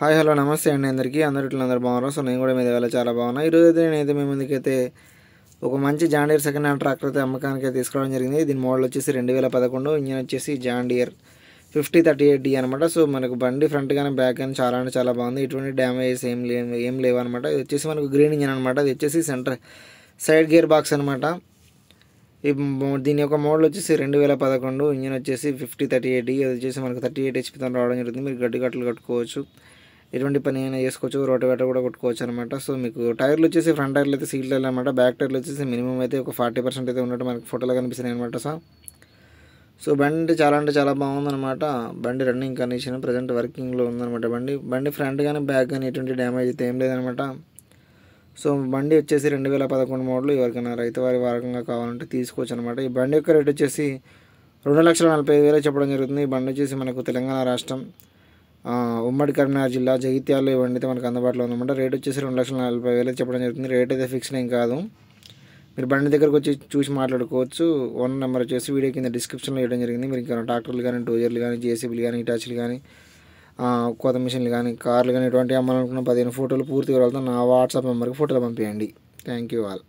Hi hello నమస్తే అండి అందరికీ అందరూ బాగున్నారు. సో నేను కూడా మీద వేళ చాలా బాగున్నా. ఈరోజు అయితే నేనైతే మీ ముందుకైతే ఒక మంచి John Deere second hand tractor అయితే అమ్మకానికి అయితే తీసుకోవడం జరిగింది. దీని మోడల్ వచ్చేసి 2011, ఇంజిన్ వచ్చేసి జాన్ డియర్ 5038D అనమాట. సో మనకు బండి ఫ్రంట్ కానీ బ్యాక్ కానీ చాలా అంటే చాలా బాగుంది. ఎటువంటి డ్యామేజెస్ ఏం లేవు అనమాట. ఇది వచ్చేసి మనకు గ్రీన్ ఇంజిన్ అనమాట. ఇది వచ్చేసి సైడ్ గేర్ బాక్స్ అనమాట. దీని యొక్క మోడల్ వచ్చేసి 2011, ఇంజిన్ వచ్చేసి 5038D. అది వచ్చేసి మనకు 38 HP రావడం జరుగుతుంది. మీరు గడ్డి కట్టలు కట్టుకోవచ్చు, ఎటువంటి పని అయినా చేసుకోవచ్చు, రోటివేటర్ కూడా కొట్టుకోవచ్చు అనమాట. సో మీకు టైర్లు వచ్చేసి ఫ్రంట్ టైర్లు అయితే సీట్లు అనమాట. బ్యాక్ టైర్లు వచ్చేసి మినిమం అయితే ఒక 40% అయితే ఉన్నట్టు మనకి ఫోటోలో కనిపిస్తున్నాయి అనమాట. సో బండి చాలా అంటే చాలా బాగుందన్నమాట. బండి రన్నింగ్ కండిషన్ ప్రజెంట్ వర్కింగ్లో ఉందన్నమాట. బండి ఫ్రంట్ కానీ బ్యాక్ కానీ ఎటువంటి డ్యామేజ్ అయితే ఏం లేదనమాట. సో బండి వచ్చేసి 2011 మోడల్. ఎవరికైనా రైతు వారి వారకంగా కావాలంటే తీసుకోవచ్చు అనమాట. ఈ బండి యొక్క రేట్ వచ్చేసి 2,45,000 చెప్పడం జరుగుతుంది. ఈ బండి వచ్చేసి మనకు తెలంగాణ రాష్ట్రం ఉమ్మడి కరీంనగర్ జిల్లా జగిత్యాలలో ఈ బండి అయితే మనకు అందుబాటులో ఉందన్నమాట. రేట్ వచ్చేసి 2,40,000 చెప్పడం జరుగుతుంది. రేట్ అయితే ఫిక్స్డ్ ఏం కాదు. మీరు బండి దగ్గరకు వచ్చి చూసి మాట్లాడుకోవచ్చు. ఓన్ నెంబర్ వచ్చేసి వీడియో కింద డిస్క్రిప్షన్లో ఇవ్వడం జరిగింది. మీరు ఇంకా ట్రాక్టర్లు కానీ, డోజర్లు కానీ, జేసీబీలు కానీ, ఇటాచీలు కానీ, కోత మిషన్లు కానీ, కార్లు కానీ ఎటువంటి అమ్మాలనుకున్న 15 ఫోటోలు పూర్తి వివరాలతో నా వాట్సాప్ నెంబర్కి ఫోటోలు పంపించండి. Thank you all.